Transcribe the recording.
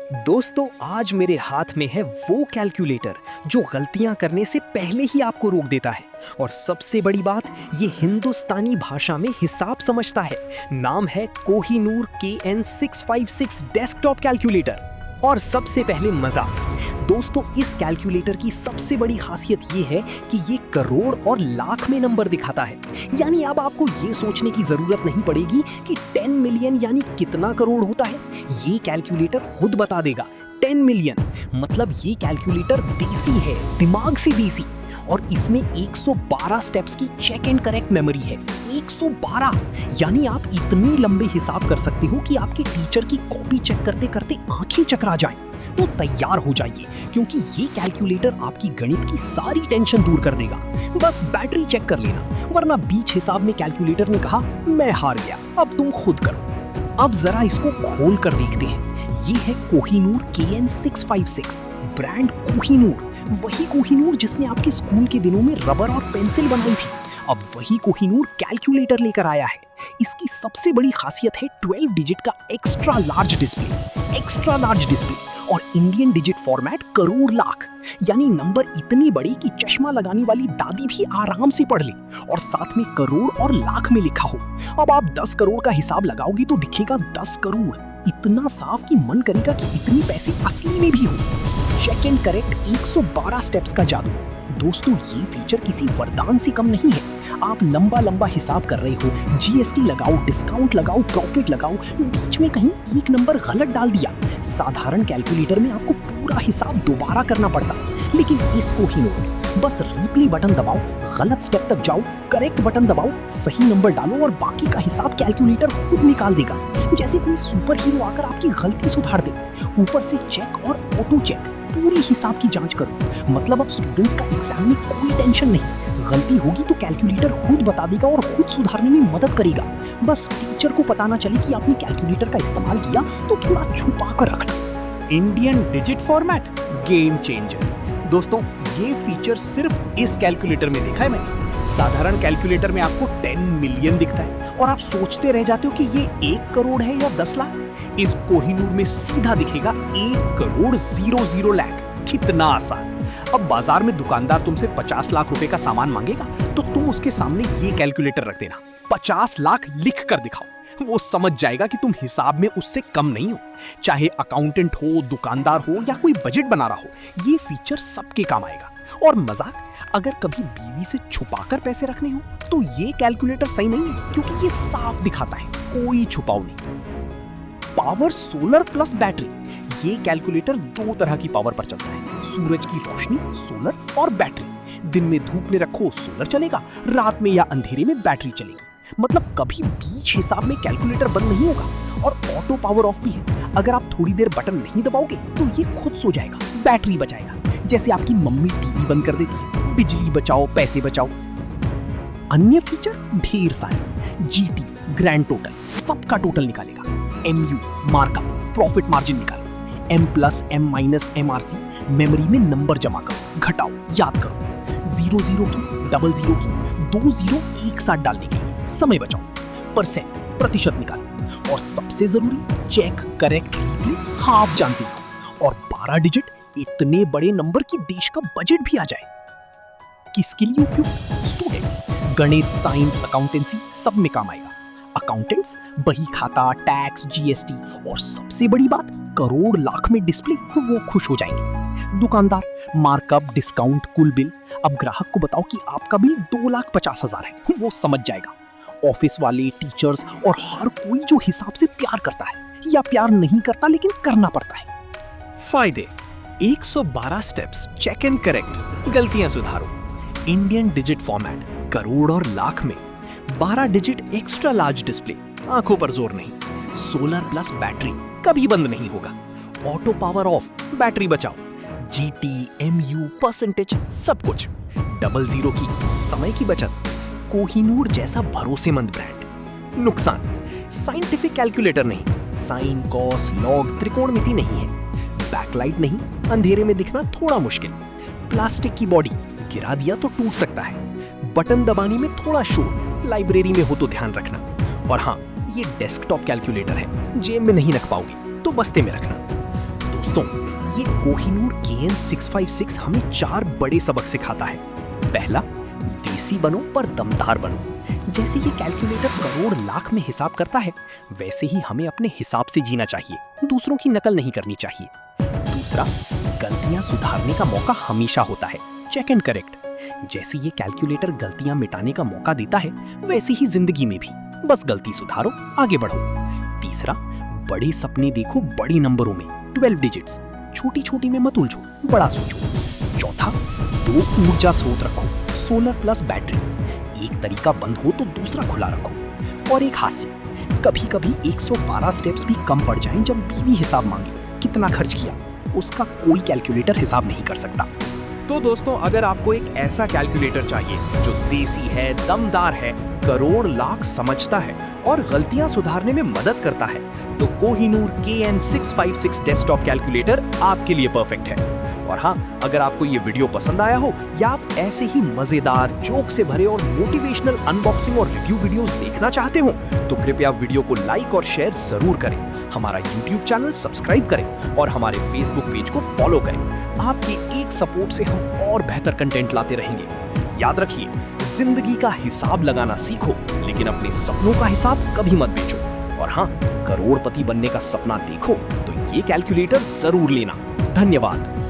दोस्तों, आज मेरे हाथ में है वो कैलकुलेटर जो गलतियां करने से पहले ही आपको रोक देता है। और सबसे बड़ी बात, ये हिंदुस्तानी भाषा में हिसाब समझता है। नाम है कोहिनूर KN656 डेस्कटॉप कैलकुलेटर। और सबसे पहले मजा, दोस्तों, इस कैलकुलेटर की सबसे बड़ी खासियत ये है कि ये करोड़ और लाख में नंबर दिखाता है। यानी अब आपको ये सोचने की जरूरत नहीं पड़ेगी कि 10 मिलियन यानी कितना करोड़ होता है। ये कैलकुलेटर खुद बता देगा। 10 मिलियन मतलब ये कैलकुलेटर देसी है, दिमाग से देसी। और इसमें 112 स्टेप्स की चेक एंड करेक्ट मेमोरी है। 112 यानी आप इतने लंबे हिसाब कर सकते हो कि आपके टीचर की कॉपी चेक करते करते आंखें चकरा जाएं। तो तैयार हो जाइए, क्योंकि ये कैलकुलेटर आपकी गणित की सारी टेंशन दूर कर देगा। बस बैटरी चेक कर लेना, वरना बीच हिसाब में कैलकुलेटर ने कहा मैं हार गया, अब तुम खुद करो। अब जरा इसको खोल कर देखते हैं। ये है कोहिनूर KN656, ब्रांड कोहिनूर। वही कोहिनूर जिसने आपके स्कूल के दिनों में रबर और पेंसिल बनाई थी, अब वही कोहिनूर कैलकुलेटर लेकर आया है। इसकी सबसे बड़ी खासियत है 12 डिजिट का एक्स्ट्रा लार्ज डिस्प्ले और Indian digit format crore lakh. यानी नंबर इतनी बड़ी कि चश्मा लगाने वाली दादी भी आराम से पढ़ ले। और साथ में करोड़ और लाख में लिखा हो। अब आप 10 करोड़ का हिसाब लगाओगे तो दिखेगा 10 करोड़। इतना साफ कि मन करेगा कि इतने पैसे असली में भी हो। चेक एंड करेक्ट 112 स्टेप्स का जादू। दोस्तों, ये फीचर किसी वरदान से कम नहीं है। आप लंबा हिसाब कर रहे हो, GST लगाओ, डिस्काउंट लगाओ, प्रॉफिट लगाओ, बीच में कहीं एक नंबर गलत डाल दिया। साधारण कैलकुलेटर में आपको पूरा हिसाब दोबारा करना पड़ता, लेकिन इसको ही नहीं। बस रिप्ले बटन दबाओ, गलत स्टेप तक जाओ, करेक्ट बटन दबाओ, सही नंबर डालो और बाकी का हिसाब कैलकुलेटर खुद निकाल देगा। जैसे कोई सुपर हीरो आकर आपकी गलती सुधार दे। ऊपर से चेक और ऑटो चेक, पूरी हिसाब की जांच करो। मतलब अब स्टूडेंट्स का एग्जाम में कोई टेंशन नहीं। गलती होगी तो कैलकुलेटर खुद बता देगा और खुद सुधारने में मदद करेगा। बस टीचर को पता ना चले कि आपने कैलकुलेटर का इस्तेमाल किया, तो थोड़ा छुपा कर रखना। Indian digit format, game changer. दोस्तों, ये फीचर सिर्फ इस कैलकुलेटर में देखा है मैंने। साधारण कैलकुलेटर में आपको 10 मिलियन दिखता है और आप सोचते रह जाते हो कि ये 1 करोड़ है या 10 लाख। इस कोहिनूर में सीधा दिखेगा 1 करोड़ 00 लाख। कितना आसान। अब बाजार में दुकानदार तुमसे 50 लाख रुपए का सामान मांगेगा तो तुम उसके सामने ये कैलकुलेटर रख देना, 50 लाख लिख कर दिखाओ। वो समझ जाएगा कि तुम हिसाब में उससे कम नहीं हो। चाहे अकाउंटेंट हो, दुकानदार हो या कोई बजट बना रहा हो, ये फीचर सबके काम आएगा। और मजाक, अगर कभी बीवी से छुपाकर पैसे रखने हो तो ये कैलकुलेटर सही नहीं है, क्योंकि ये साफ दिखाता है कोई छुपाओ नहीं। Power solar plus battery. ये कैलकुलेटर 2 तरह की पावर पर चलता है, सूरज की रोशनी सोलर और बैटरी। दिन में धूप में रखो सोलर चलेगा, रात में या अंधेरे में बैटरी चलेगी। मतलब कभी बीच हिसाब में कैलकुलेटर बंद नहीं होगा। और ऑटो पावर ऑफ भी है। अगर आप थोड़ी देर बटन नहीं दबाओगे तो ये खुद सो जाएगा, बैटरी बचाएगा। जैसे आपकी मम्मी टीवी बंद कर देती है। बिजली बचाओ, पैसे बचाओ। अन्य फीचर ढेर सारे, GT, ग्रैंड टोटल, सबका टोटल निकालेगा। MU, मार्कअप, प्रॉफिट मार्जिन निकालो। M+, M- MRC, मेमोरी में नंबर जमा करो, घटाओ, याद करो। 00 की, 00 की, 2 0 एक साथ डालने के लिए समय बचाओ। परसेंट, प्रतिशत निकालो। और सबसे जरूरी, चेक, करेक्ट, रिप्ले, हाफ जानते हो। और 12 डिजिट, इतने बड़े नंबर की देश का बजट भी आ जाए। किसके लिए उपयुक्त? स्टूडेंट्स, गणित, साइंस, अकाउंटेंसी सब में काम आएगा। अकाउंटेंट्स बही खाता, टैक्स, GST और सबसे बड़ी बात, करोड़ लाख में डिस्प्ले, वो खुश हो जाएंगे। दुकानदार, मार्कअप, डिस्काउंट, कुल बिल। अब ग्राहक को बताओ कि आपका बिल 2,50,000 है, वो समझ जाएगा। ऑफिस वाले, टीचर्स और हर कोई जो हिसाब से प्यार करता है या प्यार नहीं करता लेकिन करना पड़ता है। फायदे: 112 स्टेप्स, चेक एंड करेक्ट, गलतियां सुधारो। इंडियन डिजिट फॉर्मेट, करोड़ और लाख में। 12 डिजिट एक्स्ट्रा लार्ज डिस्प्ले, आंखों पर जोर नहीं। सोलर प्लस बैटरी, कभी बंद नहीं होगा। ऑटो पावर ऑफ, बैटरी बचाओ। GT, MU, परसेंटेज, सब कुछ। 00 की, समय की बचत। कोहिनूर जैसा भरोसेमंद ब्रांड। नुकसान: साइंटिफिक कैलकुलेटर नहीं, साइन, कॉस, लॉग, त्रिकोणमिति नहीं है। बैकलाइट नहीं, अंधेरे में दिखना थोड़ा मुश्किल। प्लास्टिक की बॉडी, गिरा दिया तो टूट सकता है। बटन दबाने में थोड़ा शोर, लाइब्रेरी में हो तो ध्यान रखना। और हाँ, ये डेस्कटॉप कैलकुलेटर है, जेब में नहीं रख पाओगे तो बस्ते में रखना। दोस्तों, ये कोहिनूर KN656 हमें 4 बड़े सबक सिखाता है। पहला, देसी बनो पर दमदार बनो। जैसे ये कैलकुलेटर करोड़ लाख में हिसाब करता है, वैसे ही हमें अपने हिसाब से जीना चाहिए, दूसरों की नकल नहीं करनी चाहिए। दूसरा, गलतियां सुधारने का मौका हमेशा होता है, चेक एंड करेक्ट। जैसे ये कैलकुलेटर गलतियां मिटाने का मौका देता है, वैसे ही जिंदगी में भी बस गलती सुधारो, आगे बढ़ो। तीसरा, बड़े सपने देखो बड़े नंबरों में, 12 डिजिट्स। छोटी छोटी में मत उलझो, बड़ा सोचो। चौथा, 2 ऊर्जा स्रोत रखो, सोलर प्लस बैटरी। एक तरीका बंद हो तो दूसरा खुला रखो। और एक हास्य, कभी कभी 112 स्टेप्स भी कम पड़ जाएं जब बीवी हिसाब मांगे, कितना खर्च किया, उसका कोई कैलकुलेटर हिसाब नहीं कर सकता। तो दोस्तों, अगर आपको एक ऐसा कैलकुलेटर चाहिए जो देसी है, दमदार है, करोड़ लाख समझता है और गलतियां सुधारने में मदद करता है, तो कोहिनूर KN656 डेस्कटॉप कैलकुलेटर आपके लिए परफेक्ट है। और हाँ, अगर आपको ये वीडियो पसंद आया हो या आप ऐसे ही मजेदार, जोक से भरे और मोटिवेशनल अनबॉक्सिंग और रिव्यू वीडियोस देखना चाहते हो, तो कृपया वीडियो को लाइक और शेयर जरूर करें। हमारा YouTube चैनल सब्सक्राइब करें और हमारे Facebook पेज को फॉलो करें। आपके एक सपोर्ट से हम और बेहतर कंटेंट लाते रहेंगे। याद रखिए, जिंदगी का हिसाब लगाना सीखो, लेकिन अपने सपनों का हिसाब कभी मत बेचो। और हाँ, करोड़पति बनने का सपना देखो तो ये कैलकुलेटर जरूर लेना। धन्यवाद।